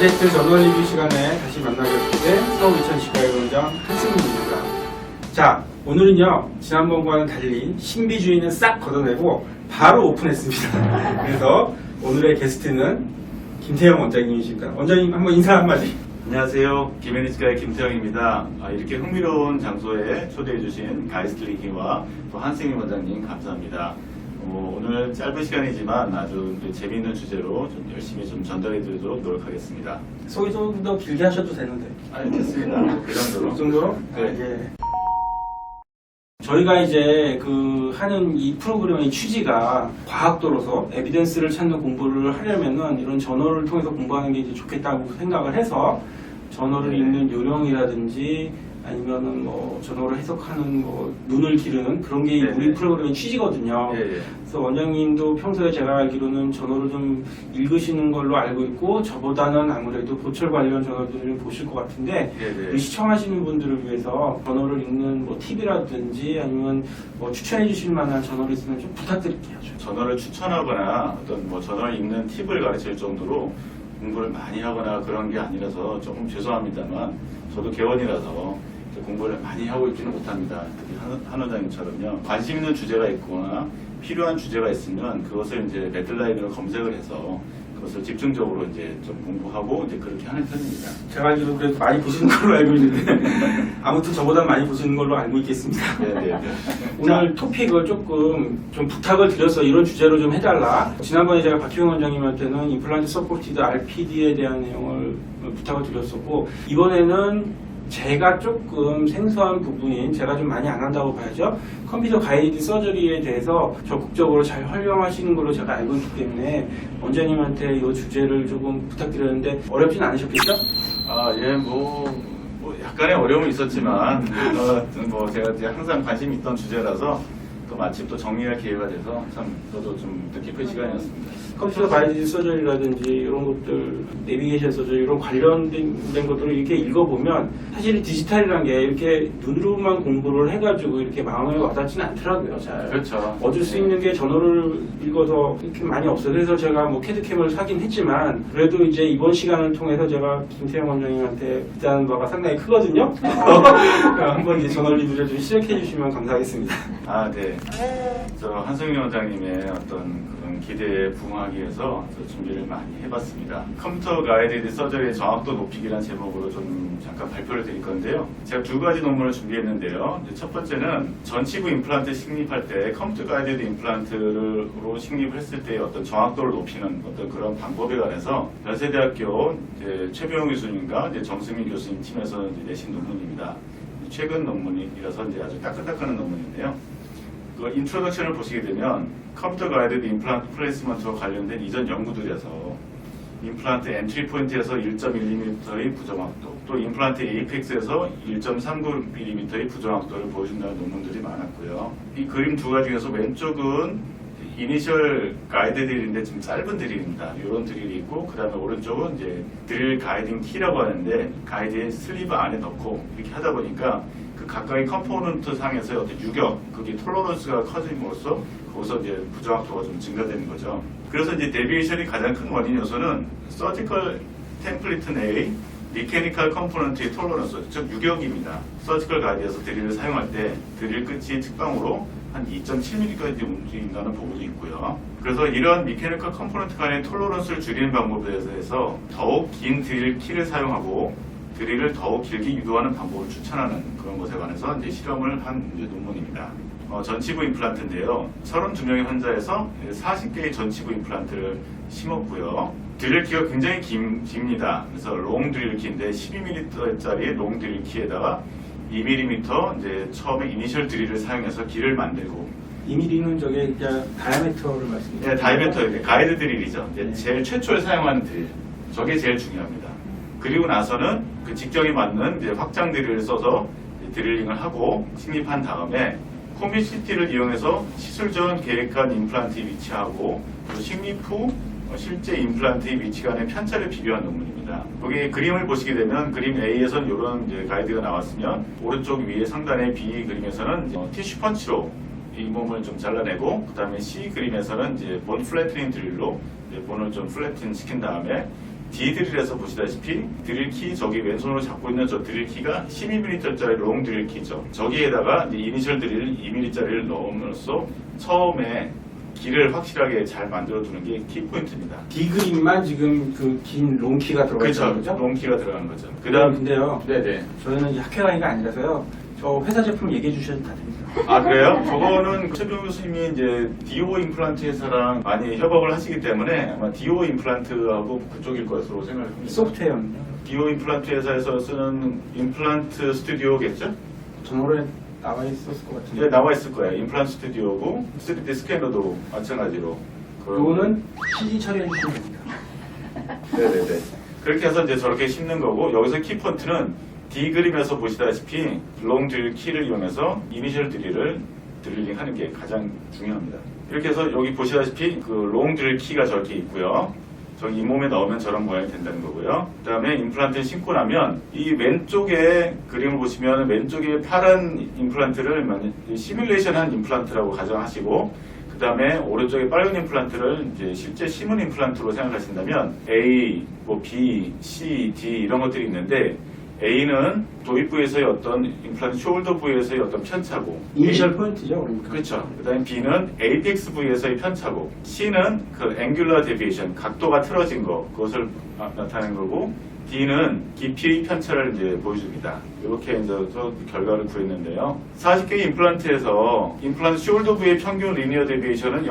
가제트 저널 리뷰 시간에 다시 만나게 된 서울 2000시가의 원장 한승민입니다. 자, 오늘은요, 지난번과는 달리 신비주의는 싹 걷어내고 바로 오픈했습니다. 그래서 오늘의 게스트는 김태형 원장님이십니다. 원장님 한번 인사 한마디. 안녕하세요. 김앤리치과의 김태형입니다. 이렇게 흥미로운 장소에 초대해주신 가이스트리기와 또 한승민 원장님 감사합니다. 오늘 짧은 시간이지만 아주 재미있는 주제로 좀 열심히 좀 전달해드리도록 노력하겠습니다. 소개 좀 더 길게 하셔도 되는데. 됐습니다. 그 정도로. 그 정도로? 네. 예. 저희가 이제 하는 이 프로그램의 취지가 과학도로서 에비던스를 찾는 공부를 하려면은 이런 저널을 통해서 공부하는 게 이제 좋겠다고 생각을 해서 저널을 읽는 요령이라든지 아니면은 저널을 해석하는 눈을 기르는 그런 게 우리 프로그램의 취지거든요. 그래서 원장님도 평소에 제가 알기로는 저널을 좀 읽으시는 걸로 알고 있고 저보다는 아무래도 보철 관련 저널들을 좀 보실 것 같은데 우리 시청하시는 분들을 위해서 저널을 읽는 팁이라든지 아니면 추천해 주실 만한 저널이 있으면 좀 부탁드릴게요. 저널을 추천하거나 어떤 저널 읽는 팁을 가르칠 정도로 공부를 많이 하거나 그런 게 아니라서 조금 죄송합니다만 저도 개원이라서 공부를 많이 하고 있지는 못합니다. 특히 한 원장님처럼요. 관심 있는 주제가 있거나 필요한 주제가 있으면 그것을 이제 매들라이브로 검색을 해서 그것을 집중적으로 이제 좀 공부하고 이제 그렇게 하는 편입니다. 제가 알기로 그래도 많이 보시는 걸로 알고 있는데 아무튼 저보다 많이 보시는 걸로 알고 있겠습니다. 오늘 토픽을 조금 좀 부탁을 드려서 이런 주제로 좀 해달라. 지난번에 제가 박희용 원장님한테는 임플란트 서포티드 RPD에 대한 내용을 부탁을 드렸었고 이번에는 제가 조금 생소한 부분인 제가 좀 많이 안 한다고 봐야죠. 컴퓨터 가이드 서저리에 대해서 적극적으로 잘 활용하시는 걸로 제가 알고 있기 때문에 원장님한테 이 주제를 조금 부탁드렸는데 어렵진 않으셨겠죠? 약간의 어려움은 있었지만 제가 이제 항상 관심 있던 주제라서 또 마침 또 정리할 기회가 돼서 참 저도 좀 뜻깊은 시간이었습니다. 컴퓨터 가이드 서저리라든지 이런 것들, 내비게이션 서저리 이런 관련된 것들을 이렇게 읽어보면 사실 디지털이라는 게 이렇게 눈으로만 공부를 해가지고 이렇게 마음에 와닿지는 않더라고요. 잘. 그렇죠. 얻을 수 있는 게 저널을 읽어서 이렇게 많이 없어요. 그래서 제가 캐드캠을 사긴 했지만 그래도 이제 이번 시간을 통해서 제가 김태형 원장님한테 기대하는 바가 상당히 크거든요. 한번 이제 저널 리뷰를 좀 시작해 주시면 감사하겠습니다. 네. 저 한승민 원장님의 어떤 그런 기대에 부응하기 위해서 준비를 많이 해봤습니다. 컴퓨터 가이드 서저리의 정확도 높이기라는 제목으로 좀 잠깐 발표를 드릴 건데요. 제가 두 가지 논문을 준비했는데요. 첫 번째는 전치부 임플란트 식립할 때 컴퓨터 가이드 임플란트로 식립을 했을 때의 어떤 정확도를 높이는 어떤 그런 방법에 관해서 연세대학교 최병용 교수님과 정승민 교수님 팀에서 내신 논문입니다. 최근 논문이라서 아주 따끈따끈한 논문인데요. 그 인트로덕션을 보시게 되면 컴퓨터 가이드 임플란트 플레이스먼트와 관련된 이전 연구들에서 임플란트 엔트리 포인트에서 1.1mm의 부정확도, 또 임플란트 에이펙스에서 1.39mm의 부정확도를 보여준다는 논문들이 많았고요. 이 그림 두 가지 중에서 왼쪽은 이니셜 가이드 드릴인데 좀 짧은 드릴입니다. 이런 드릴이 있고, 그 다음에 오른쪽은 이제 드릴 가이딩 키라고 하는데 가이드의 슬리브 안에 넣고 이렇게 하다 보니까 그 각각의 컴포넌트 상에서의 어떤 유격, 그게 톨러런스가 커짐으로써 거기서 이제 부정확도가 좀 증가되는 거죠. 그래서 이제 데비에이션이 가장 큰 원인 요소는 서지컬 템플릿 내의 미케니컬 컴포넌트의 톨러런스, 즉 유격입니다. 서지컬 가이드에서 드릴을 사용할 때 드릴 끝이 특방으로 한 2.7mm까지 움직인다는 보고도 있고요. 그래서 이런 미케니컬 컴포넌트 간의 톨러런스를 줄이는 방법에 대해서 더욱 긴 드릴 키를 사용하고 드릴을 더욱 길게 유도하는 방법을 추천하는 그런 것에 관해서 이제 실험을 한 논문입니다. 전치부 임플란트인데요. 32명의 환자에서 40개의 전치부 임플란트를 심었고요. 드릴 키가 굉장히 깁니다. 그래서 롱 드릴 키인데 12mm짜리 롱 드릴 키에다가 2mm 이제 처음에 이니셜 드릴을 사용해서 길을 만들고 2mm는 저게 그냥 다이아미터를 말씀드리죠? 네, 다이아미터 가이드 드릴이죠. 제일 최초에 사용하는 드릴. 저게 제일 중요합니다. 그리고 나서는 그 직경에 맞는 이제 확장 드릴을 써서 드릴링을 하고 식립한 다음에 코미시티를 이용해서 시술 전 계획한 임플란트에 위치하고 그리고 식립 후 실제 임플란트의 위치 간의 편차를 비교한 논문입니다. 거기 그림을 보시게 되면 그림 A에서는 이런 이제 가이드가 나왔으면 오른쪽 위에 상단의 B 그림에서는 티슈 펀치로 이 몸을 좀 잘라내고 그 다음에 C 그림에서는 이제 본 플래트닝 드릴로 본을 좀 플래팅 시킨 다음에 D드릴에서 보시다시피 드릴키 저기 왼손으로 잡고 있는 저 드릴키가 12mm짜리 롱 드릴키죠. 저기에다가 이제 이니셜 드릴 2mm짜리를 넣음으로써 처음에 길을 확실하게 잘 만들어두는 게 키포인트입니다. D그림만 지금 그 긴 롱키가 들어가 있는 그렇죠. 거죠? 롱키가 들어가는 거죠. 그다음 근데요. 네네. 저희는 이제 학회 강의가 아니라서요. 저 회사 제품 얘기해 주셔도 다 됩니다. 아 그래요? 저거는 최병 교수님이 이제 DO 임플란트 회사랑 많이 협업을 하시기 때문에 아마 DO 임플란트하고 그쪽일 것으로 생각합니다. 소프트웨어는요. DO 임플란트 회사에서 쓰는 임플란트 스튜디오겠죠? 전월에 나와 있었을 것 같은데. 예, 나와 있을 거예요. 임플란트 스튜디오고 3D 스캐너도 마찬가지로. 그거는 CG 처리해 주시면 됩니다. 네네네. 그렇게 해서 이제 저렇게 심는 거고 여기서 키포인트는 D 그림에서 보시다시피 롱 드릴 키를 이용해서 이니셜 드릴을 드릴링 하는 게 가장 중요합니다. 이렇게 해서 여기 보시다시피 그 롱 드릴 키가 저렇게 있고요. 저기 잇몸에 넣으면 저런 모양이 된다는 거고요. 그 다음에 임플란트를 심고 나면 이 왼쪽에 그림을 보시면 왼쪽에 파란 임플란트를 시뮬레이션 한 임플란트라고 가정하시고 그 다음에 오른쪽에 빨간 임플란트를 이제 실제 심은 임플란트로 생각하신다면 A, 뭐 B, C, D 이런 것들이 있는데 A는 도입 부에서의 어떤 임플란트 숄더 부에서의 어떤 편차고 이니셜 포인트죠, 그러니까. 그렇죠. 그 다음에 B는 에이펙스 부위에서의 편차고 C는 그 앵귤러 데비에이션, 각도가 틀어진 거 그것을 나타내는 거고 D는 깊이의 편차를 이제 보여줍니다. 이렇게 이제 저 결과를 구했는데요. 40개의 임플란트에서 임플란트 숄더 부위의 평균 리니어 데비에이션은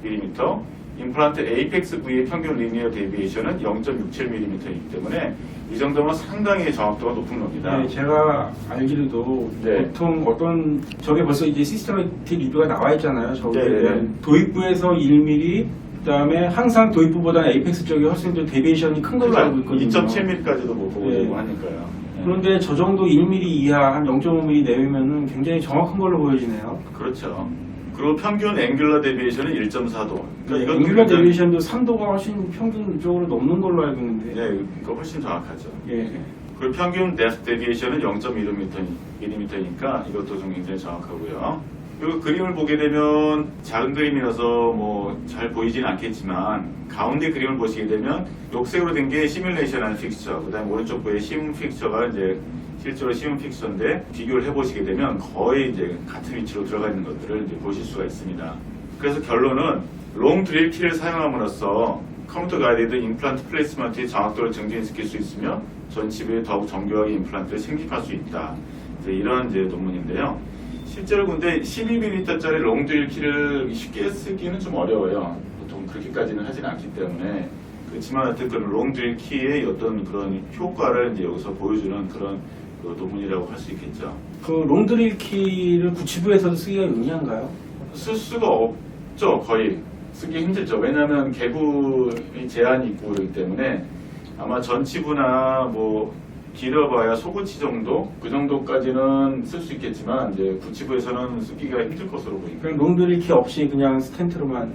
0.46mm, 임플란트 에이펙스 부위의 평균 리니어 데비에이션은 0.67mm이기 때문에 이 정도면 상당히 정확도가 높은 겁니다. 네, 제가 알기로도 네. 보통 어떤 저게 벌써 이제 시스템틱 리뷰가 나와 있잖아요. 저게 네. 도입부에서 1mm, 그다음에 항상 도입부보다는 에이펙스 쪽이 훨씬 더 데비에이션이 큰 걸로 알고 있거든요. 2.7mm까지도 못 보고 네. 되고 하니까요. 네. 그런데 저 정도 1mm 이하 한 0.5mm 내외면은 굉장히 정확한 걸로 보여지네요. 그렇죠. 그리고 평균 앵귤러 데비에이션은 1.4도. 그러니까 앵귤러 데비에이션도 3도가 훨씬 평균적으로 넘는 걸로 알고 있는데. 네, 그거 훨씬 정확하죠. 예. 그리고 평균 데프트 데비에이션은 0.1mm니까 이것도 좀 굉장히 정확하고요. 그리고 그림을 보게 되면 작은 그림이라서 뭐 잘 보이진 않겠지만 가운데 그림을 보시게 되면 녹색으로 된 게 시뮬레이션한 픽처, 그다음에 오른쪽 부에 심은 픽처가 이제 실제로 심은 픽처인데 비교를 해보시게 되면 거의 이제 같은 위치로 들어가 있는 것들을 이제 보실 수가 있습니다. 그래서 결론은 롱 드릴 키를 사용함으로써 컴퓨터 가이드드 임플란트 플레이스먼트의 정확도를 증진시킬 수 있으며 전치부에 더욱 정교하게 임플란트를 생집할 수 있다. 이런 이제 논문인데요. 실제로 근데 12mm짜리 롱 드릴 키를 쉽게 쓰기는 좀 어려워요. 보통 그렇게까지는 하진 않기 때문에. 그렇지만 하여튼 그런 롱 드릴 키의 어떤 그런 효과를 이제 여기서 보여주는 그런 그 논문이라고 할 수 있겠죠. 그 롱드릴 키를 구치부에서도 쓰기가 용이한가요? 쓸 수가 없죠. 거의 쓰기 힘들죠. 왜냐하면 개구의 제한이 있고 그렇기 때문에 아마 전치부나 뭐 길어봐야 소구치 정도 그 정도까지는 쓸 수 있겠지만 이제 구치부에서는 쓰기가 힘들 것으로 보입니다. 그냥 롱드릴 키 없이 그냥 스텐트로만.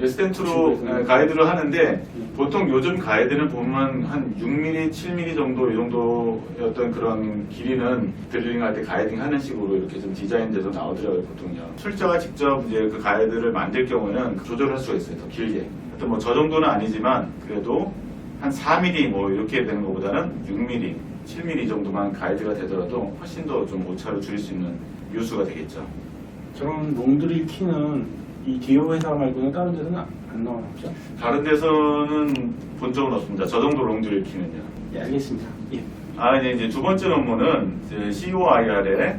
스텐트로 구치부에서는. 가이드를 하는데 보통 요즘 가이드는 보면 한 6mm, 7mm 정도 이 정도의 어떤 그런 길이는 드릴링 할 때 가이딩 하는 식으로 이렇게 좀 디자인돼서 나오더라고요, 보통요. 출자가 직접 이제 그 가이드를 만들 경우에는 조절할 수가 있어요, 더 길게. 하여튼 뭐 저 정도는 아니지만 그래도 한 4mm 뭐 이렇게 되는 것보다는 6mm, 7mm 정도만 가이드가 되더라도 훨씬 더 좀 오차를 줄일 수 있는 요소가 되겠죠. 저런 롱드릴 키는 이 디오 회사 말고는 다른 데서는 안 나오죠? 다른 데서는 본 적은 없습니다. 저 정도 롱드릴 키는요. 예, 알겠습니다. 예. 이제 두 번째 논문은 COIR의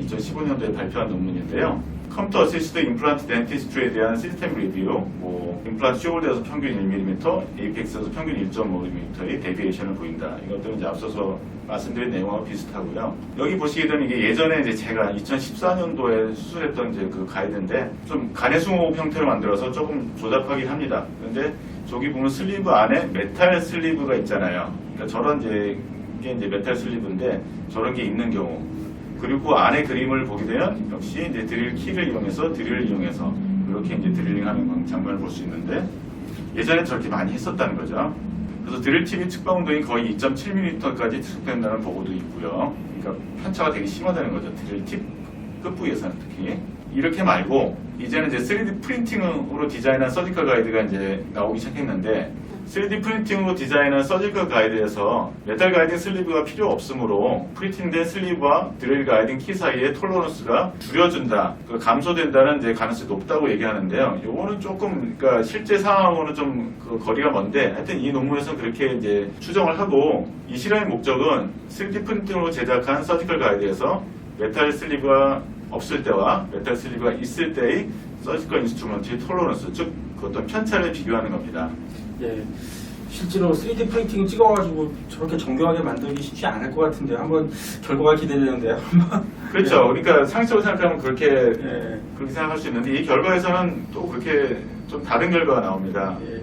2015년도에 발표한 논문인데요. 컴퓨터 어시스트 임플란트 덴티스트에 대한 시스템 리뷰, 뭐 임플란트 숄더에서 평균 1mm, 에이펙스에서 평균 1.5mm의 데비에이션을 보인다. 이것들은 이제 앞서서 말씀드린 내용과 비슷하고요. 여기 보시게 되면 이게 예전에 이제 제가 2014년도에 수술했던 이제 그 가이드인데 좀 가내숭호 형태로 만들어서 조금 조잡하긴 합니다. 그런데 저기 보면 슬리브 안에 메탈 슬리브가 있잖아요. 그러니까 저런 이제 이게 이제 메탈 슬리브인데 저런 게 있는 경우. 그리고 안에 그림을 보게 되면 역시 이제 드릴 키를 이용해서 드릴을 이용해서 이렇게 이제 드릴링하는 장면을 볼 수 있는데 예전에 저렇게 많이 했었다는 거죠. 그래서 드릴 팁의 측방 운동이 거의 2.7mm까지 지속된다는 보고도 있고요. 그러니까 편차가 되게 심하다는 거죠. 드릴 팁 끝부위에서는 특히. 이렇게 말고 이제는 이제 3D 프린팅으로 디자인한 서지컬 가이드가 이제 나오기 시작했는데 3D 프린팅으로 디자인한 서지컬 가이드에서 메탈 가이딩 슬리브가 필요 없으므로 프린팅된 슬리브와 드릴 가이딩 키 사이의 톨러런스가 줄여준다, 감소된다는 이제 가능성이 높다고 얘기하는데요. 요거는 조금 그러니까 실제 상황하고는 좀 거리가 먼데 하여튼 이 논문에서 그렇게 이제 추정을 하고 이 실험의 목적은 3D 프린팅으로 제작한 서지컬 가이드에서 메탈 슬리브가 없을 때와 메탈 슬리브가 있을 때의 서지컬 인스트루먼트의 톨러런스, 즉 그 어떤 편차를 비교하는 겁니다. 예, 실제로 3D 프린팅 찍어가지고 저렇게 정교하게 만들기 쉽지 않을 것 같은데 한번 결과가 기대되는데요. 그렇죠. 그러니까 상식적으로 생각하면 그렇게 예. 그렇게 생각할 수 있는데 이 결과에서는 또 그렇게 좀 다른 결과가 나옵니다. 예.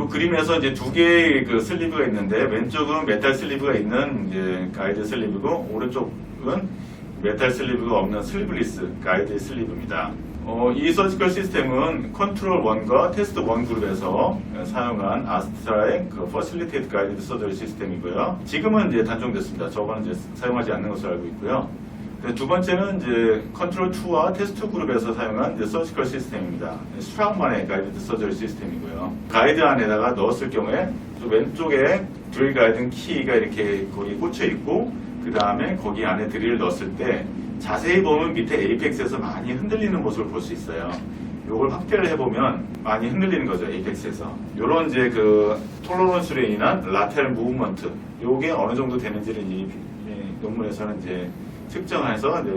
이 그림에서 이제 두 개의 그 슬리브가 있는데 왼쪽은 메탈 슬리브가 있는 이제 가이드 슬리브고 오른쪽은 메탈 슬리브가 없는 슬리브리스 가이드 슬리브입니다. 이 서지컬 시스템은 컨트롤 1과 테스트 1 그룹에서 사용한 아스트라의 그 퍼실리테이트 가이드 서저리 시스템이고요. 지금은 이제 단종됐습니다. 저거는 이제 사용하지 않는 것으로 알고 있고요. 두 번째는 이제 컨트롤 2와 테스트 2 그룹에서 사용한 이제 서지컬 시스템입니다. 스트라우만의 가이드 서저리 시스템이고요. 가이드 안에다가 넣었을 경우에 왼쪽에 드릴 가이드 키가 이렇게 거기 꽂혀 있고 그 다음에 거기 안에 드릴을 넣었을 때 자세히 보면 밑에 에이펙스에서 많이 흔들리는 모습을 볼 수 있어요. 요걸 확대를 해보면 많이 흔들리는 거죠, 에이펙스에서. 요런 이제 그 톨러런스로 인한 라테럴 무브먼트, 요게 어느 정도 되는지를 이 논문에서는 이제 측정해서 이제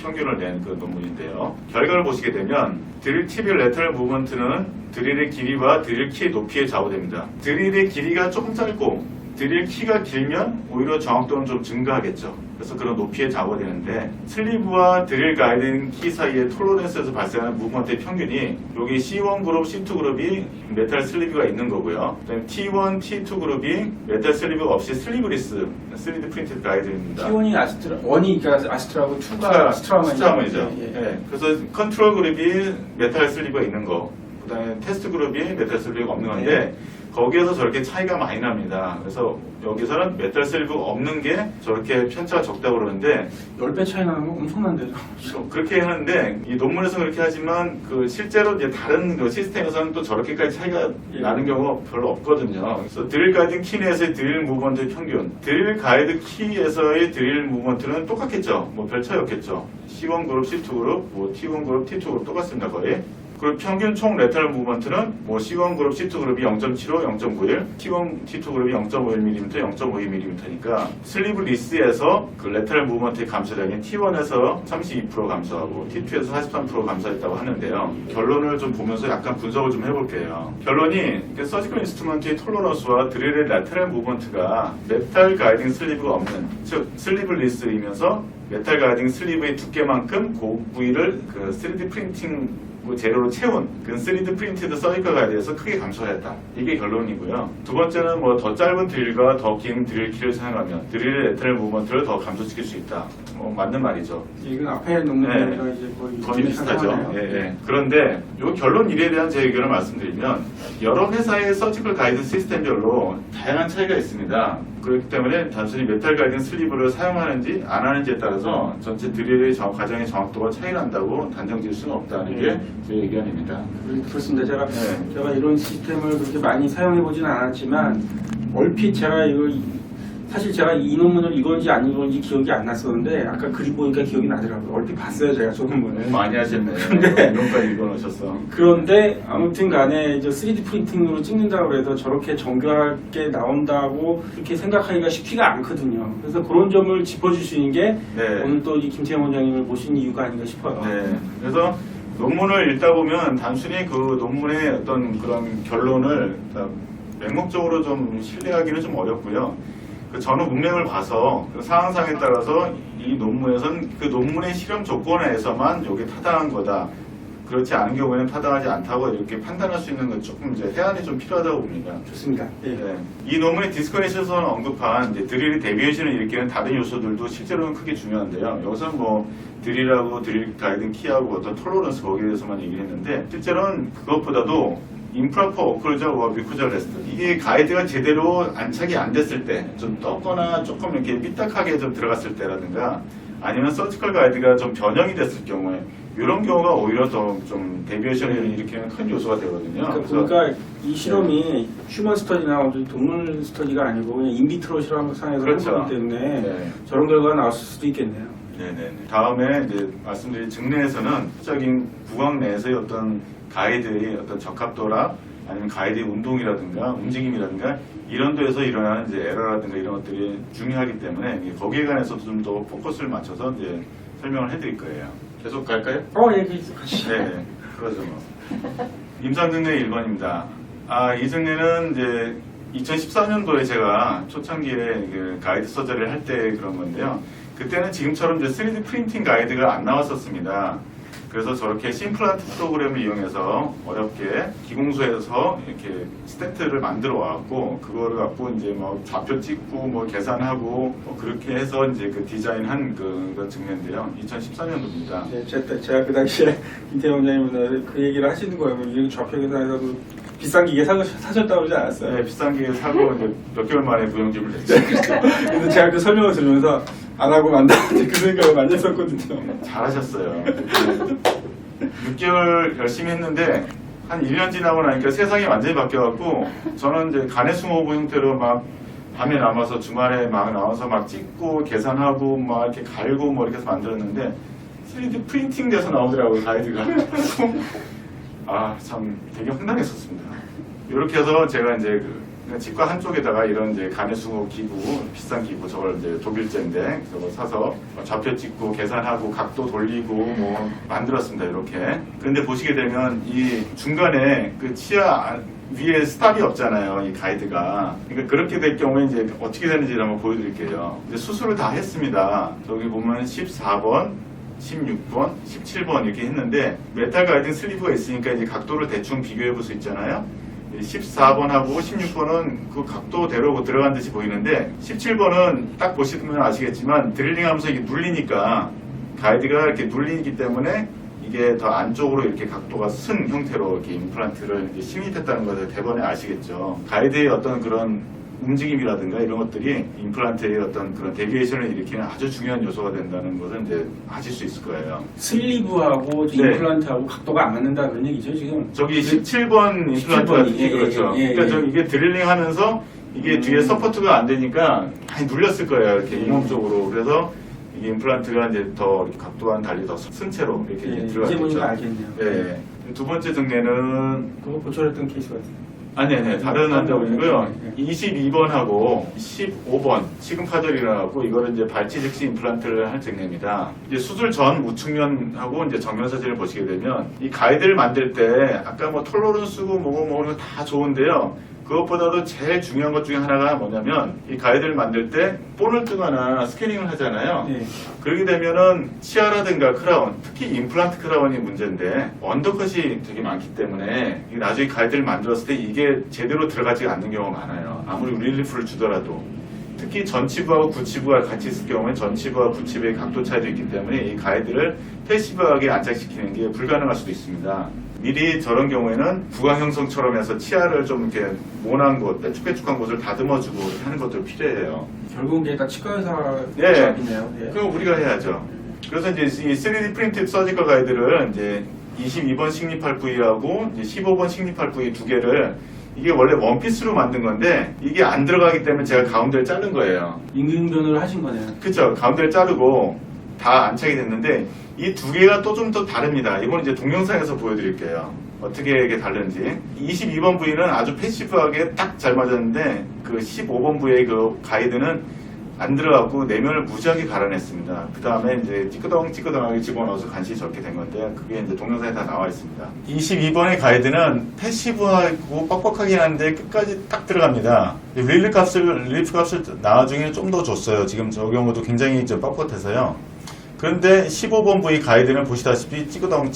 평균을 낸 그 논문인데요. 결과를 보시게 되면 드릴 팁의 레터럴 무브먼트는 드릴의 길이와 드릴 키의 높이에 좌우됩니다. 드릴의 길이가 조금 짧고 드릴 키가 길면 오히려 정확도는 좀 증가하겠죠. 그래서 그런 높이에 좌우되는데 슬리브와 드릴 가이딩 키 사이의 톨러런스에서 발생하는 무브먼트의 평균이 여기 C1 그룹, C2 그룹이 메탈 슬리브가 있는 거고요. 그다음에 T1, T2 그룹이 메탈 슬리브가 없이 슬리브리스 3D 프린티드 가이드입니다. T1이 아스트라, 1이 그러니까 아스트라고 2가 스트라우먼이죠. 예. 네. 그래서 컨트롤 그룹이 메탈 슬리브가 있는 거, 그다음에 테스트 그룹이 메탈 슬리브가 없는 건데 거기에서 저렇게 차이가 많이 납니다. 그래서 여기서는 메탈 슬리브가 없는 게 저렇게 편차가 적다고 그러는데 10배 차이 나는 거 엄청난데요. 그렇게 하는데 이 논문에서 그렇게 하지만 그 실제로 이제 다른 그 시스템에서는 또 저렇게까지 차이가 예. 나는 경우가 별로 없거든요. 그래서 드릴 가이드 키 내에서의 드릴 무브먼트의 평균, 드릴 가이드 키에서의 드릴 무브먼트는 똑같겠죠. 뭐 별 차이 없겠죠. C1 그룹, C2 그룹, 뭐 T1 그룹, T2 그룹 똑같습니다 거의. 그리고 평균 총 레터럴 무브먼트는 뭐 C1 그룹, C2 그룹이 0.75, 0.91, T1, T2 그룹이 0.51mm, 0.52mm니까 슬리브 리스에서 그 레터럴 무브먼트의 감소량이 T1에서 32% 감소하고 T2에서 43% 감소했다고 하는데요. 결론을 좀 보면서 약간 분석을 좀 해볼게요. 결론이 서지컬 인스트루먼트의 톨러런스와 드릴의 레터럴 무브먼트가 메탈 가이딩 슬리브가 없는, 즉 슬리브 리스이면서 메탈 가이딩 슬리브의 두께만큼 그 부위를 그 3D 프린팅 재료로 채운 그 3D 프린티드 서지컬 가이드에서 크게 감소하였다. 이게 결론이고요. 두 번째는 뭐 더 짧은 드릴과 더 긴 드릴 키를 사용하면 드릴의 레터럴 무브먼트를 더 감소시킬 수 있다. 맞는 말이죠. 이건 앞에 논문이랑 네. 이제 거의 비슷하죠. 상관하네요. 예, 예. 그런데 이 결론 1에 대한 제 의견을 말씀드리면 여러 회사의 서지컬 가이드 시스템별로 다양한 차이가 있습니다. 그렇기 때문에 단순히 메탈 가이딩 슬리브를 사용하는지 안 하는지에 따라서 전체 드릴의 과정의 정확도가 차이 난다고 단정 지을 수는 없다는 게 제 의견입니다. 그렇습니다. 네. 제가 이런 시스템을 그렇게 많이 사용해 보지는 않았지만 얼핏 제가 이걸 사실 제가 이 논문을 이건지 아닌 건지 기억이 안 났었는데 아까 그림 보니까 기억이 나더라고요. 얼핏 봤어요 제가 저 논문을. 많이 하셨네. 근데- 이런까지 읽어놓으셨어. 그런데 아무튼 간에 이제 3D 프린팅으로 찍는다고 해서 저렇게 정교하게 나온다고 그렇게 생각하기가 쉽지가 않거든요. 그래서 그런 점을 짚어줄 수 있는 게 네. 오늘 또 이 김태형 원장님을 모신 이유가 아닌가 싶어요. 네. 그래서 논문을 읽다 보면 단순히 그 논문의 어떤 그런 결론을 맹목적으로 좀 신뢰하기는 좀 어렵고요. 그 전후 문맥을 봐서 그 상황상에 따라서 이 논문에서는 그 논문의 실험 조건에서만 이게 타당한 거다. 그렇지 않은 경우에는 타당하지 않다고 이렇게 판단할 수 있는 건 조금 이제 해안이 좀 필요하다고 봅니다. 좋습니다. 예. 네. 이 논문의 디스커션에서 언급한 이제 드릴의 데비에이션을 일으키는 다른 요소들도 실제로는 크게 중요한데요. 여기서는 뭐 드릴하고 드릴 가이딩 키하고 어떤 톨러런스 거기에 대해서만 얘기를 했는데 실제로는 그것보다도 임프라퍼 오클저와 미쿠저 레스트 이게 가이드가 제대로 안착이 안 됐을 때 좀 떴거나 조금 이렇게 삐딱하게 좀 들어갔을 때라든가 아니면 서지컬 가이드가 좀 변형이 됐을 경우에 이런 경우가 오히려 더 좀 데비에이션을 일으키는 큰 요소가 되거든요. 그러니까 이 실험이 휴먼 스터디나 어떤 동물 스터디가 아니고 그냥 인비트로 실험상에서 그렇죠. 한 거기 때문에 네. 저런 결과가 나왔을 수도 있겠네요. 네네. 다음에 이제 말씀드린 증내에서는 특적인 구강 내에서의 어떤 가이드의 어떤 적합도라 아니면 가이드의 운동이라든가 움직임이라든가 이런 데에서 일어나는 이제 에러라든가 이런 것들이 중요하기 때문에 거기에 관해서도 좀 더 포커스를 맞춰서 이제 설명을 해드릴 거예요. 계속 갈까요? 얘기 하시죠. 네, 그러죠 뭐. 임상증내 1번입니다. 이 증내는 이제 2014년도에 제가 초창기에 그 가이드 서저리를 할 때 그런 건데요. 그때는 지금처럼 이제 3D 프린팅 가이드가 안 나왔었습니다. 그래서 저렇게 심플란트 프로그램을 이용해서 어렵게 기공소에서 이렇게 스태트를 만들어 왔고 그거를 갖고 이제 뭐 좌표 찍고 뭐 계산하고 뭐 그렇게 해서 이제 그 디자인한 그 증례인데요. 2014년도입니다. 네, 제가 그 당시에 김태형 원장님은 그 얘기를 하시는 거예요. 이 좌표 계산에서 비싼 기계 사셨다고 그러지 않았어요? 네, 비싼 기계 사고 이제 몇 개월 만에 무용지물 냈죠. 근데 제가 그 설명을 들으면서 안 하고 만다는데 그 생각을 많이 했었거든요. 잘하셨어요. 6개월 열심히 했는데 한 1년 지나고 나니까 세상이 완전히 바뀌어갖고 저는 이제 가내숭어부 형태로 막 밤에 남아서 주말에 막 나와서 막 찍고 계산하고 막 이렇게 갈고 뭐 이렇게 해서 만들었는데 3D 프린팅 돼서 나오더라고요, 가이드가. 참 되게 황당했었습니다. 이렇게 해서 제가 이제 그 치과 한쪽에다가 이런 이제 가내숭어 기구, 비싼 기구, 저걸 이제 독일제인데 저거 사서 좌표 찍고 계산하고 각도 돌리고 뭐 만들었습니다. 이렇게. 그런데 보시게 되면 이 중간에 그 치아 위에 스탑이 없잖아요. 이 가이드가. 그러니까 그렇게 될 경우에 이제 어떻게 되는지 한번 보여드릴게요. 이제 수술을 다 했습니다. 저기 보면 14번, 16번, 17번 이렇게 했는데 메탈 가이딩 슬리브가 있으니까 이제 각도를 대충 비교해 볼 수 있잖아요. 14번하고 16번은 그 각도대로 들어간 듯이 보이는데 17번은 딱 보시면 아시겠지만 드릴링하면서 이게 눌리니까 가이드가 이렇게 눌리기 때문에 이게 더 안쪽으로 이렇게 각도가 쓴 형태로 이렇게 임플란트를 이제 심입했다는 것을 대번에 아시겠죠. 가이드의 어떤 그런 움직임이라든가 이런 것들이 임플란트의 어떤 그런 데비에이션을 일으키는 아주 중요한 요소가 된다는 것을 이제 아실 수 있을 거예요. 슬리브하고 네. 임플란트하고 각도가 안 맞는다 그런 얘기죠 지금. 저기 17번 임플란트 17번, 같은 게 그렇죠. 예. 그러니까 저 이게 드릴링 하면서 이게 뒤에 서포트가 안 되니까 많이 눌렸을 거예요. 이렇게 잇몸쪽으로. 그래서 이게 임플란트가 이제 더 이렇게 각도와는 달리 더 쓴 채로 이렇게 이제 들어갔겠죠. 보니까 알겠네요. 예. 두 번째 증례는 그거 보철했던 케이스 같은데. 아니 다른 환자분이고요. 네. 22번하고 15번 시금파절이라고 이거를 이제 발치 즉시 임플란트를 할 증례입니다. 이제 수술 전 우측면하고 이제 정면 사진을 보시게 되면 이 가이드를 만들 때 아까 뭐 톨로런스고 뭐고 다 좋은데요. 그것보다도 제일 중요한 것 중에 하나가 뭐냐면 이 가이드를 만들 때 본을 뜨거나 스캐닝을 하잖아요. 네. 그렇게 되면은 치아라든가 크라운, 특히 임플란트 크라운이 문제인데 언더컷이 되게 많기 때문에 나중에 가이드를 만들었을 때 이게 제대로 들어가지 않는 경우가 많아요. 아무리 릴리프를 주더라도. 특히 전치부하고 구치부가 같이 있을 경우에 전치부와 구치부의 각도 차이도 있기 때문에 이 가이드를 패시브하게 안착시키는 게 불가능할 수도 있습니다. 미리 저런 경우에는 구강 형성처럼 해서 치아를 좀 이렇게 모난 곳, 빼쭉빼쭉한 곳을 다듬어주고 이렇게 하는 것도 필요해요. 결국은 이게 다 치과의사 네. 잡이네요. 네. 그럼 우리가 해야죠. 그래서 이제 이 3D 프린ted 서지컬 가이드를 이제 22번 식립할 부위하고 이제 15번 식립할 부위 두 개를 이게 원래 원피스로 만든 건데 이게 안 들어가기 때문에 제가 가운데를 자른 거예요. 인근변호를 하신 거네요. 그쵸. 가운데를 자르고 다 안착이 됐는데 이 두 개가 또 좀 더 다릅니다. 이건 이제 동영상에서 보여드릴게요. 어떻게 이게 다른지. 22번 부위는 아주 패시브하게 딱 잘 맞았는데 그 15번 부위의 그 가이드는 안 들어가고 내면을 무지하게 갈아냈습니다. 그 다음에 이제 찌끄덩찌끄덩하게 집어넣어서 간신히 저렇게 된 건데 그게 이제 동영상에 다 나와 있습니다. 22번의 가이드는 패시브하고 뻑뻑하긴 한데 끝까지 딱 들어갑니다. 릴리프 값을 나중에 좀 더 줬어요. 지금 저 경우도 굉장히 좀 뻣뻣해서요. 그런데 15번 부위 가이드는 보시다시피 찌끄덩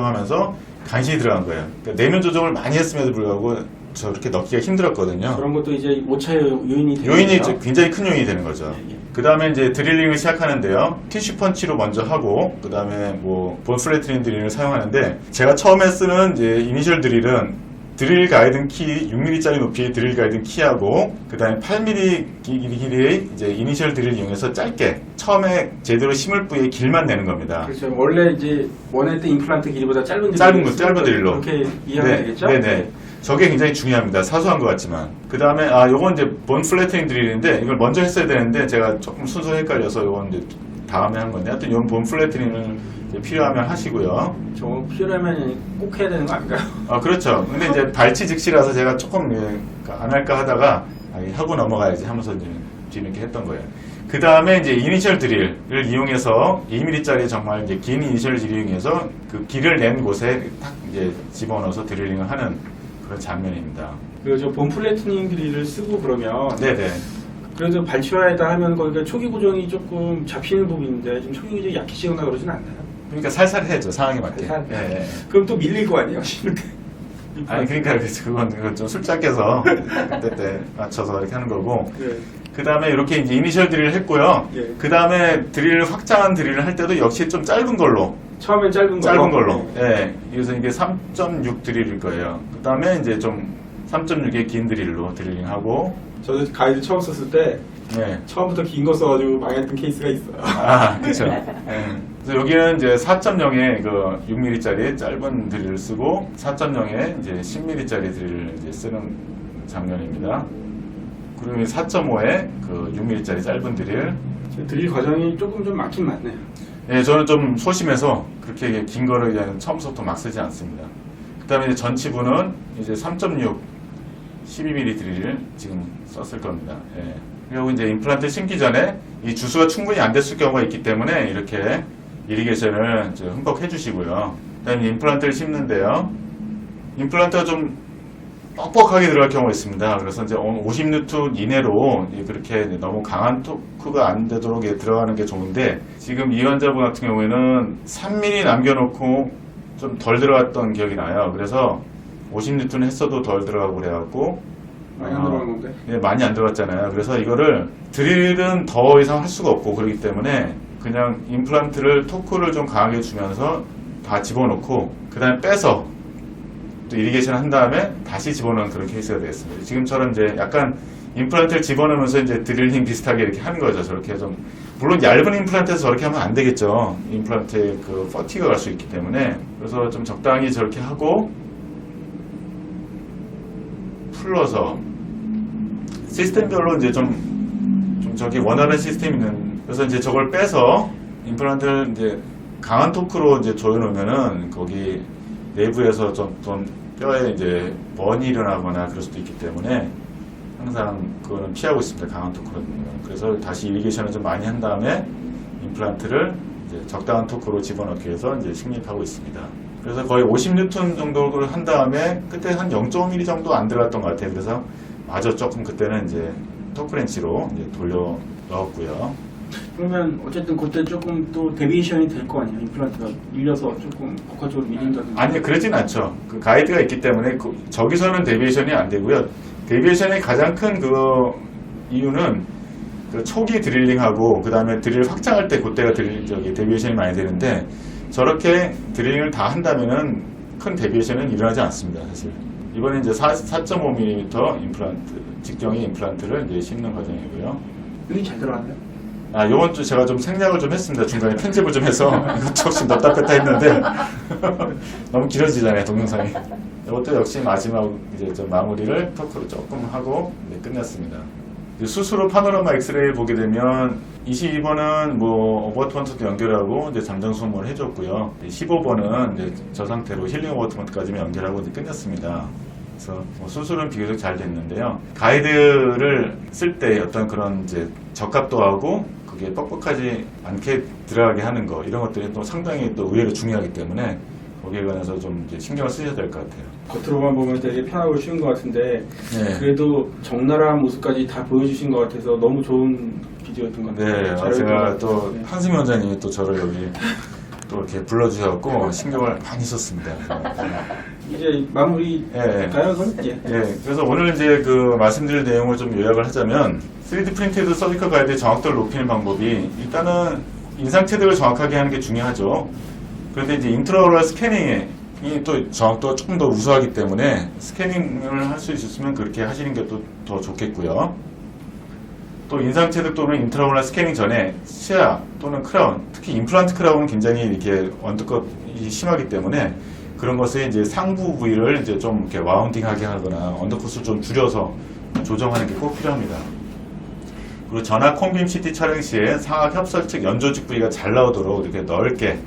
하면서 간신히 들어간 거예요. 그러니까 내면 조정을 많이 했음에도 불구하고 저렇게 넣기가 힘들었거든요. 그런 것도 이제 오차의 요인이 되는 요인이 거죠? 굉장히 큰 요인이 되는 거죠. 예. 그 다음에 이제 드릴링을 시작하는데요. 티슈 펀치로 먼저 하고, 그 다음에 뭐, 본 플래트닝 드릴링을 사용하는데, 제가 처음에 쓰는 이제 이니셜 드릴은 드릴 가이드 키 6mm짜리 높이의 드릴 가이드 키하고 그 다음에 8mm 길이의 이제 이니셜 드릴을 이용해서 짧게 처음에 제대로 심을 부위의 길만 내는 겁니다. 그렇죠. 원래 이제 원했던 임플란트 길이보다 짧은 짧은 드릴로. 그렇게 이해하면 되겠죠? 네네. 저게 굉장히 중요합니다. 사소한 것 같지만. 그 다음에, 요건 이제 본 플래트닝 드릴인데, 이걸 먼저 했어야 되는데, 제가 조금 순서 헷갈려서 요건 이제 다음에 한 건데, 하여튼 이건 본 플래트닝을 필요하면 하시고요. 저거 필요하면 꼭 해야 되는 거 아닌가요? 그렇죠. 근데 이제 발치 즉시라서 제가 조금 안 할까 하다가, 하고 넘어가야지 하면서 이제 뒤늦게 이렇게 했던 거예요. 그 다음에 이제 이니셜 드릴을 이용해서 2mm짜리 정말 이제 긴 이니셜 드릴을 이용해서 그 길을 낸 곳에 딱 이제 집어넣어서 드릴링을 하는 그런 장면입니다. 그리고 저 본 플래트닝 드릴을 쓰고 그러면 네네. 그래도 발치와에다 하면 거기가 초기 고정이 조금 잡히는 부분인데 좀 초기 고정이 약해지거나 그러진 않나요? 그러니까 살살해야죠, 상황에 맞게. 살살. 예. 그럼 또 밀릴 거 아니에요? 실을 때. 아니 그러니까 그건 좀 술짝해서 그때 맞춰서 이렇게 하는 거고. 네. 그 다음에 이렇게 이제 이니셜 드릴을 했고요. 예. 그 다음에 드릴을 확장한 드릴을 할 때도 역시 좀 짧은 걸로. 처음엔 짧은 걸로. 예. 그래서 이게 3.6 드릴일 거예요. 그 다음에 이제 좀 3.6의 긴 드릴로 드릴링하고. 저도 가이드 처음 썼을 때 네. 처음부터 긴 거 써가지고 망했던 케이스가 있어요. 그렇죠. 그래서 여기는 이제 4.0의 그 6mm짜리 짧은 드릴을 쓰고 4.0의 이제 10mm짜리 드릴을 이제 쓰는 장면입니다. 그리고 4.5의 그 6mm짜리 짧은 드릴. 드릴 과정이 조금 좀 막힌 맞네요. 예, 저는 좀 소심해서 그렇게 긴 거를 그냥 처음부터 막 쓰지 않습니다. 그 다음에 이제 전치부는 이제 3.6 12mm 드릴을 지금 썼을 겁니다. 예. 그리고 이제 임플란트 심기 전에 이 주수가 충분히 안 됐을 경우가 있기 때문에 이렇게 이리게이션을 이제 흠뻑 해주시고요. 그 다음에 임플란트를 심는데요. 임플란트가 좀 뻑뻑하게 들어갈 경우가 있습니다. 그래서 이제 50N 이내로 그렇게 너무 강한 토크가 안 되도록 들어가는 게 좋은데 지금 이 환자분 같은 경우에는 3mm 남겨놓고 좀 덜 들어갔던 기억이 나요. 그래서 50N 했어도 덜 들어가고 그래갖고 많이 안 들어간 건데. 예, 많이 안 들어갔잖아요. 그래서 이거를 드릴은 더 이상 할 수가 없고 그렇기 때문에 그냥 임플란트를 토크를 좀 강하게 주면서 다 집어넣고 그 다음에 빼서 또 이리게이션 한 다음에 다시 집어넣는 그런 케이스가 되겠습니다. 지금처럼 이제 약간 임플란트를 집어넣으면서 이제 드릴링 비슷하게 이렇게 하는 거죠. 저렇게 좀 물론 얇은 임플란트에서 저렇게 하면 안 되겠죠. 임플란트에 그 퍼티가 갈 수 있기 때문에 그래서 좀 적당히 저렇게 하고 풀러서 시스템별로 이제 좀 저기 원하는 시스템이 있는 그래서 이제 저걸 빼서 임플란트를 이제 강한 토크로 이제 조여놓으면은 거기 내부에서 좀 뼈에 이제 번이 일어나거나 그럴 수도 있기 때문에 항상 그거는 피하고 있습니다. 강한 토크로는. 그래서 다시 이리게이션을 좀 많이 한 다음에 임플란트를 이제 적당한 토크로 집어넣기 위해서 이제 식립하고 있습니다. 그래서 거의 50N 정도를 한 다음에 그때 한 0.5mm 정도 안 들어갔던 것 같아요. 그래서 마저 조금 그때는 이제 토크렌치로 이제 돌려 넣었고요. 그러면 어쨌든 그때 조금 또 데비에이션이 될 거 아니에요? 임플란트가 밀려서 조금 바깥쪽으로 밀린다든지. 아니 그러진 않죠. 그 가이드가 있기 때문에 저기서는 데비에이션이 안 되고요. 데비에이션의 가장 큰 그 이유는 그 초기 드릴링하고 그 다음에 드릴 확장할 때 그때가 데비에이션이 많이 되는데 저렇게 드릴링을 다 한다면은 큰 데비에이션은 일어나지 않습니다. 사실 이번에 이제 4.5mm 임플란트 직경의 임플란트를 이제 심는 과정이고요. 여기 잘 들어갔네요. 요번 주 제가 좀 생략을 좀 했습니다. 중간에 편집을 좀 해서 이것 혹시 넣다 뺐다 했는데 너무 길어지잖아요 동영상이. 이것도 역시 마지막 이제 좀 마무리를 토크로 조금 하고 끝났습니다. 수술 후 파노라마 엑스레이를 보게 되면 22번은 뭐 어버트먼트도 연결하고 이제 잠정 수음을 해줬고요. 15번은 이제 저 상태로 힐링 어버트먼트까지만 연결하고 이제 끝냈습니다. 그래서 뭐 수술은 비교적 잘 됐는데요. 가이드를 쓸 때 어떤 그런 이제 적합도 하고 그게 뻑뻑하지 않게 들어가게 하는 거 이런 것들이 또 상당히 또 의외로 중요하기 때문에 거기에 관해서 좀 이제 신경을 쓰셔야 될 것 같아요. 겉으로만 보면 되게 편하고 쉬운 것 같은데 네. 그래도 적나라한 모습까지 다 보여주신 것 같아서 너무 좋은 비디오였던 것 같아요. 네, 제가 또 네. 한승희 원장님이 또 저를 여기 또 이렇게 불러주셔서 신경을 많이 썼습니다. 이제 마무리 예. 가요, 그럼? 예. 예, 그래서 오늘 이제 그 말씀드릴 내용을 좀 요약을 하자면 3D 프린티드 서지컬 가이드의 정확도를 높이는 방법이 일단은 인상 체득을 정확하게 하는 게 중요하죠. 그런데 이제 인트라오럴 스캐닝에 또 정확도가 조금 더 우수하기 때문에 스캐닝을 할 수 있으면 그렇게 하시는 게 또 더 좋겠고요. 또 인상체득 또는 인트라오럴 스캐닝 전에 치아 또는 크라운, 특히 임플란트 크라운은 굉장히 이렇게 언더컷이 심하기 때문에 그런 것에 이제 상부 부위를 이제 좀 이렇게 와운딩하게 하거나 언더컷을 좀 줄여서 조정하는 게 꼭 필요합니다. 그리고 전화 콤빔 CT 촬영 시에 상악 협설 측 연조직 부위가 잘 나오도록 이렇게 넓게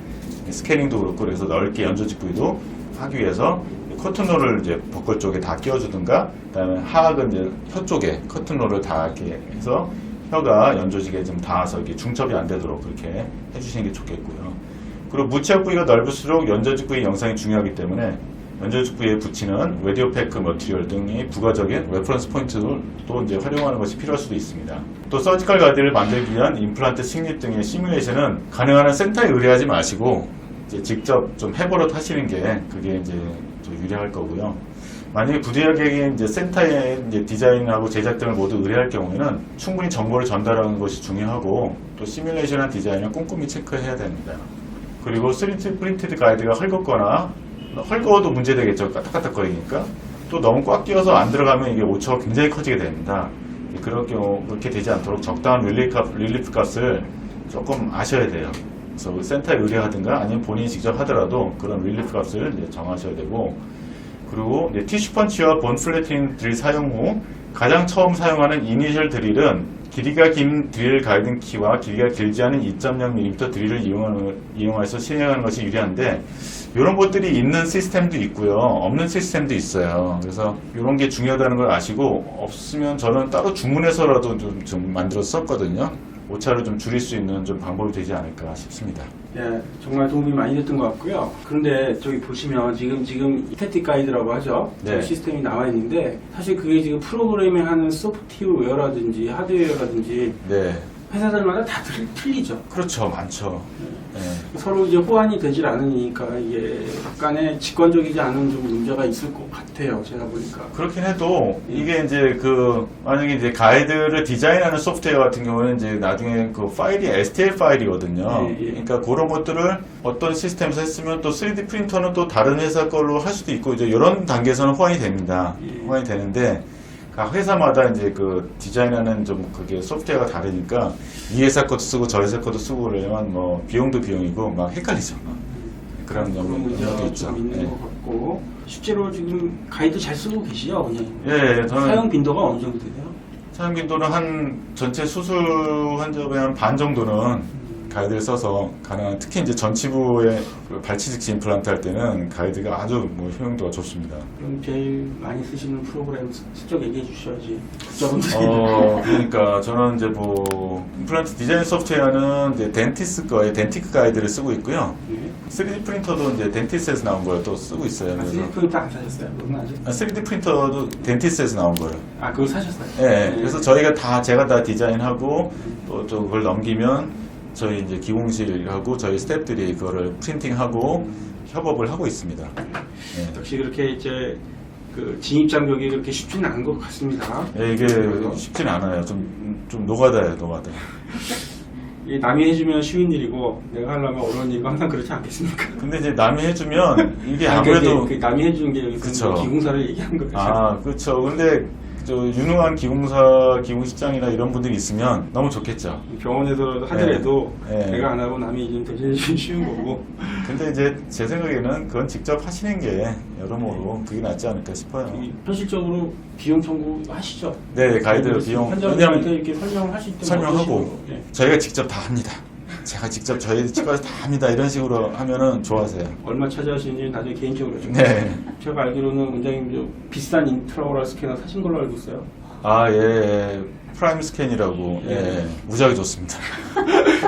스캐닝도 그렇고 그래서 넓게 연조직 부위도 하기 위해서 커튼롤을 이제 벽골 쪽에 다 끼워주든가, 그다음에 하악은 이제 혀 쪽에 커튼롤을 다 이렇게 해서 혀가 연조직에 좀 닿아서 이게 중첩이 안 되도록 그렇게 해주시는 게 좋겠고요. 그리고 무치약 부위가 넓을수록 연조직 부위 영상이 중요하기 때문에 연조직 부위에 붙이는 웨디오패크 머티리얼 등의 부가적인 레퍼런스 포인트도 이제 활용하는 것이 필요할 수도 있습니다. 또 서지컬 가드를 만들기 위한 임플란트 식립 등의 시뮬레이션은 가능한 한 센터에 의뢰하지 마시고 이제 직접 좀 해버릇 하시는 게 그게 이제 더 유리할 거고요. 만약에 부대역에게 이제 센터에 이제 디자인하고 제작 등을 모두 의뢰할 경우에는 충분히 정보를 전달하는 것이 중요하고 또 시뮬레이션한 디자인을 꼼꼼히 체크해야 됩니다. 그리고 3D 프린티드 가이드가 헐겁거나 헐거워도 문제되겠죠. 까딱까딱거리니까. 또 너무 꽉 끼워서 안 들어가면 이게 오차가 굉장히 커지게 됩니다. 그럴 경우 그렇게 되지 않도록 적당한 릴리프 값을 조금 아셔야 돼요. 그래서 센터에 의뢰하든가 아니면 본인이 직접 하더라도 그런 릴리프 값을 이제 정하셔야 되고, 그리고 티슈 펀치와 본 플래팅 드릴 사용 후 가장 처음 사용하는 이니셜 드릴은 길이가 긴 드릴 가이딩 키와 길이가 길지 않은 2.0mm 드릴을 이용해서 실행하는 것이 유리한데, 이런 것들이 있는 시스템도 있고요, 없는 시스템도 있어요. 그래서 이런 게 중요하다는 걸 아시고, 없으면 저는 따로 주문해서라도 좀 만들어서 썼거든요. 오차를 좀 줄일 수 있는 좀 방법이 되지 않을까 싶습니다. 예, 정말 도움이 많이 됐던 것 같고요. 그런데 저기 보시면 지금 스태틱 가이드라고 하죠. 네. 시스템이 나와 있는데 사실 그게 지금 프로그래밍 하는 소프트웨어라든지 하드웨어라든지 네, 회사들마다 다 틀리죠. 그렇죠, 많죠. 네. 서로 이제 호환이 되질 않으니까 이게 약간의 직관적이지 않은 좀 문제가 있을 것 같아요. 제가 보니까. 그렇긴 해도 이게 이제 만약에 이제 가이드를 디자인하는 소프트웨어 같은 경우는 이제 나중에 그 파일이 STL 파일이거든요. 예, 예. 그러니까 그런 것들을 어떤 시스템에서 했으면 또 3D 프린터는 또 다른 회사 걸로 할 수도 있고 이제 이런 단계에서는 호환이 됩니다. 예. 호환이 되는데 각 회사마다 이제 그 디자인하는 좀 그게 소프트웨어가 다르니까 이 회사 것도 쓰고 저 회사 것도 쓰고 그러면 뭐 비용도 비용이고 막 헷갈리죠. 그런 문제가 점도 있죠. 좀 있는 예. 것 같고, 실제로 지금 가이드 잘 쓰고 계시죠, 원장님? 예, 저는 사용 빈도가 어느 정도 되세요? 사용 빈도는 한 전체 수술 환자의 한 반 정도는 가이드를 써서 가능한, 특히 이제 전치부의 그 발치직지 임플란트 할 때는 가이드가 아주 뭐 효용도가 좋습니다. 그럼 제일 많이 쓰시는 프로그램 슬쩍 얘기해 주셔야지. 그러니까 저는 이제 뭐 임플란트 디자인 소프트웨어는 이제 덴티스 거에 덴티크 가이드를 쓰고 있고요. 네. 3D 프린터도 이제 덴티스에서 나온 걸 또 쓰고 있어요. 그래서 3D 프린터 안 사셨어요? 그건 아직? 3D 프린터도 덴티스에서 나온 거예요. 아, 그걸 사셨어요? 네, 그래서 제가 다 디자인하고 또 그걸 넘기면 저희 이제 기공실하고 저희 스태프들이 그거를 프린팅하고 협업을 하고 있습니다. 네. 역시 그렇게 이제 그 진입장벽이 그렇게 쉽지는 않은 것 같습니다. 네, 이게 쉽진 않아요. 좀 노가다예요, 노가다. 이게 남이 해주면 쉬운 일이고 내가 하려면 어려운 일이고 항상 그렇지 않겠습니까? 근데 이제 남이 해주면 이게 아니, 아무래도 그 남이 해주는 게 그쵸. 기공사를 얘기한 거죠. 그렇죠. 근데 저 유능한 기공실장이나 이런 분들이 있으면 너무 좋겠죠. 병원에서 하더라도 네. 내가 안 하고 남이 좀 대신해주면 쉬운 거고. 근데 이제 제 생각에는 그건 직접 하시는 게 여러모로 그게 낫지 않을까 싶어요. 현실적으로 비용 청구 하시죠? 네, 가이드 비용. 환자분한테 이렇게 설명을 하실 때 설명하고 저희가 직접 다 합니다. 제가 직접 저희 치과에서 다 합니다. 이런 식으로 하면은 좋아하세요. 얼마 차지하시는지 나중에 개인적으로 좀. 네. 제가 알기로는 원장님 좀 비싼 인트라오럴 스캐너 사신 걸로 알고 있어요. 아, 예. 프라임 스캔이라고. 예. 예. 무지하게 좋습니다.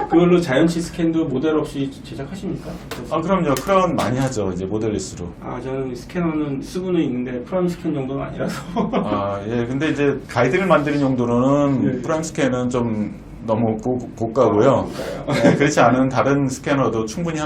그걸로 자연치 스캔도 모델 없이 제작하십니까? 아, 그럼요. 크라운 많이 하죠. 이제 모델리스로. 아, 저는 스캐너는 쓰고는 있는데 프라임 스캔 정도는 아니라서. 아, 예. 근데 이제 가이드를 만드는 용도로는 예. 프라임 스캔은 좀 너무 고가고요. 네, 그렇지 않은 다른 스캐너도 충분히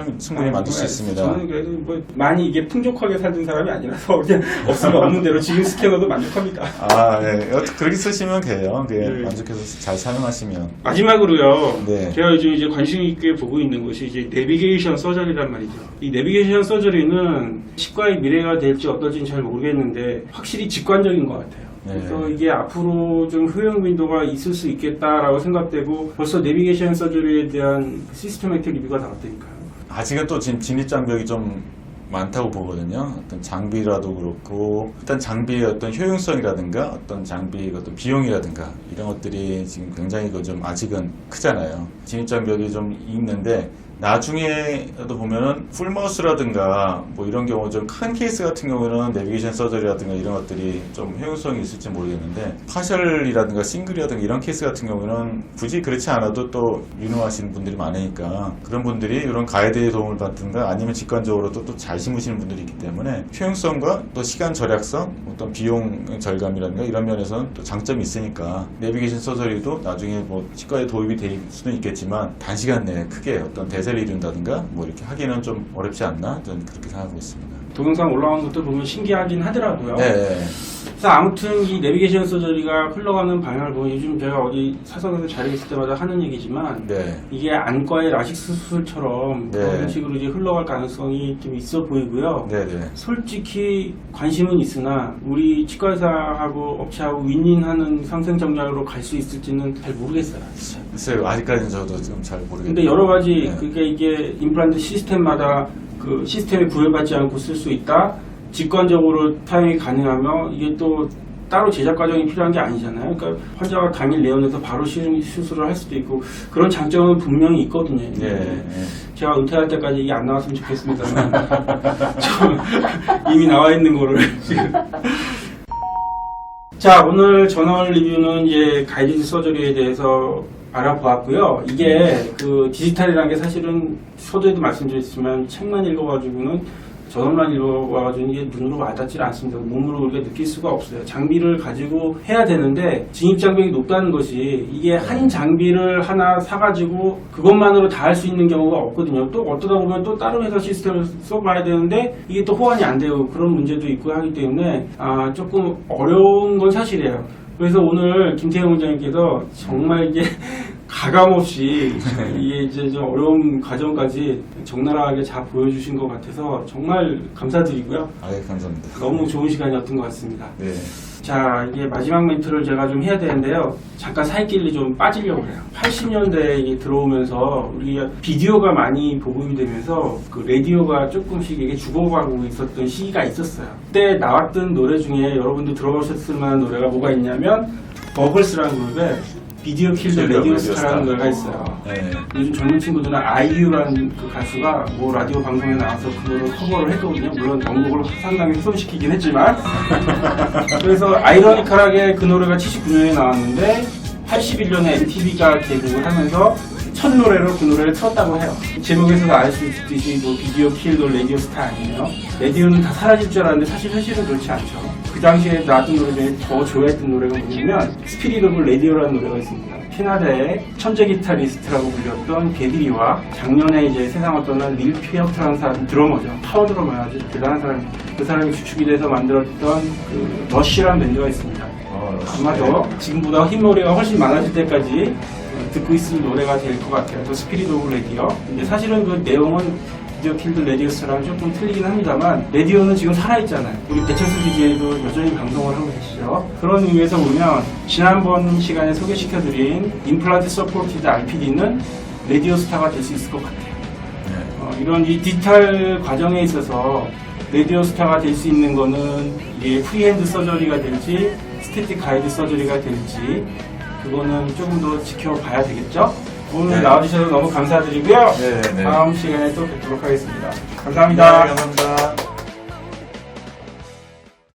만들 수 있습니다. 저는 그래도 뭐 많이 이게 풍족하게 살던 사람이 아니라서 그냥 없으면 없는 대로 지금 스캐너도 만족합니다. 아, 네. 그렇게 쓰시면 돼요. 네, 네. 만족해서 잘 사용하시면. 마지막으로요. 네. 제가 요즘 이제 관심 있게 보고 있는 것이 이제 내비게이션 서저리란 말이죠. 이 내비게이션 서저리는 치과의 미래가 될지 어떨지는 잘 모르겠는데 확실히 직관적인 것 같아요. 네. 그래서 이게 앞으로 좀 효용 빈도가 있을 수 있겠다라고 생각되고 벌써 내비게이션 서저리에 대한 시스템맥 리뷰가 나왔다니까요. 아직은 또 지금 진입장벽이 좀 많다고 보거든요. 어떤 장비라도 그렇고 일단 장비의 어떤 효용성이라든가 어떤 장비의 어떤 비용이라든가 이런 것들이 지금 굉장히 좀 아직은 크잖아요. 진입장벽이 좀 있는데 나중에도 보면은 풀마우스라든가 뭐 이런 경우 좀 큰 케이스 같은 경우는 내비게이션 서저리라든가 이런 것들이 좀 효용성이 있을지 모르겠는데 파셜이라든가 싱글이라든가 이런 케이스 같은 경우는 굳이 그렇지 않아도 또 유능하신 분들이 많으니까 그런 분들이 이런 가이드의 도움을 받든가 아니면 직관적으로 또 잘 심으시는 분들이 있기 때문에 효용성과 또 시간 절약성 어떤 비용 절감이라든가 이런 면에서는 또 장점이 있으니까 내비게이션 서저리도 나중에 뭐 치과에 도입이 될 수는 있겠지만 단시간 내에 크게 어떤 대세를 이룬다든가 뭐 이렇게 하기는 좀 어렵지 않나 저는 그렇게 생각하고 있습니다. 동영상 올라온 것들 보면 신기하긴 하더라고요. 네. 그래서 아무튼 이 내비게이션 서저리가 흘러가는 방향을 보면 요즘 제가 어디 사석에서 자리에 있을 때마다 하는 얘기지만 네. 이게 안과의 라식스 수술처럼 네. 그런 식으로 이제 흘러갈 가능성이 좀 있어 보이고요. 네네. 솔직히 관심은 있으나 우리 치과의사하고 업체하고 윈윈하는 상생 전략으로 갈 수 있을지는 잘 모르겠어요. 글쎄요, 아직까지는 저도 지금 잘 모르겠는데. 근데 여러 가지 네. 그게 이게 임플란트 시스템마다 그 시스템에 구애받지 않고 쓸 수 있다. 직관적으로 사용이 가능하며 이게 또 따로 제작 과정이 필요한 게 아니잖아요. 그러니까 환자가 당일 내원해서 바로 수술을 할 수도 있고 그런 장점은 분명히 있거든요. 네. 제가 은퇴할 때까지 이게 안 나왔으면 좋겠습니다만 이미 나와 있는 거를 지금. 자, 오늘 저널 리뷰는 이제 가이드 서저리에 대해서 알아보았고요. 이게 그 디지털이라는 게 사실은 서두에도 말씀드렸지만 책만 읽어가지고는 저널만 읽어가지고 이게 눈으로 와닿지 않습니다. 몸으로 우리가 느낄 수가 없어요. 장비를 가지고 해야 되는데 진입장벽이 높다는 것이 이게 한 장비를 하나 사가지고 그것만으로 다 할 수 있는 경우가 없거든요. 또 어쩌다 보면 또 다른 회사 시스템을 써봐야 되는데 이게 또 호환이 안 되고 그런 문제도 있고 하기 때문에 조금 어려운 건 사실이에요. 그래서 오늘 김태형 원장님께서 정말 이게 가감없이 이게 이제 좀 어려운 과정까지 적나라하게 잘 보여주신 것 같아서 정말 감사드리고요. 감사합니다. 너무 좋은 시간이었던 것 같습니다. 네. 자, 이게 마지막 멘트를 제가 좀 해야 되는데요. 잠깐 살길리 좀 빠지려고 해요. 80년대에 들어오면서 우리가 비디오가 많이 보급이 되면서 그 라디오가 조금씩 이게 죽어가고 있었던 시기가 있었어요. 그때 나왔던 노래 중에 여러분도 들어보셨을 만한 노래가 뭐가 있냐면 버블스라는 그룹의 비디오 킬드 라디오 스타라는 노래가 있어요. 네. 요즘 젊은 친구들은 아이유라는 그 가수가 뭐 라디오 방송에 나와서 그거를 커버를 했거든요. 물론 원곡을 상당히 훼손시키긴 했지만. 그래서 아이러니컬하게 그 노래가 79년에 나왔는데 81년에 MTV가 개국을 하면서 첫 노래로 그 노래를 틀었다고 해요. 제목에서도 알 수 있듯이 뭐 비디오 킬드 라디오 스타 아니에요. 라디오는 다 사라질 줄 알았는데 사실 현실은 그렇지 않죠. 그 당시에 나왔던 노래 중에 더 좋아했던 노래가 뭐냐면 스피릿 오브 라디오라는 노래가 있습니다. 캐나다의 천재 기타리스트라고 불렸던 게드리와 작년에 이제 세상을 떠난 릴 피어트라는 사람 드러머죠. 파워 드러머야 아주 대단한 사람이에요. 그 사람이 주축이 돼서 만들었던 그 러쉬라는 밴드가 있습니다. 아마도 지금보다 흰머리가 훨씬 많아질 때까지 듣고 있을 노래가 될 것 같아요. 또 스피릿 오브 라디오. 근데 사실은 그 내용은 비디오 킬드 라디오스랑 조금 틀리긴 합니다만 라디오는 지금 살아있잖아요. 우리 배철수 DJ도 여전히 방송을 하고 계시죠. 그런 의미에서 보면 지난번 시간에 소개시켜드린 임플란트 서포티드 RPD는 라디오 스타가 될 수 있을 것 같아요. 이런 이 디지털 과정에 있어서 라디오 스타가 될 수 있는 거는 이게 프리핸드 서저리가 될지 스태틱 가이드 서저리가 될지 그거는 조금 더 지켜봐야 되겠죠? 오늘 나와주셔서 너무 감사드리고요. 네. 다음 시간에 또 뵙도록 하겠습니다. 감사합니다. 네, 감사합니다.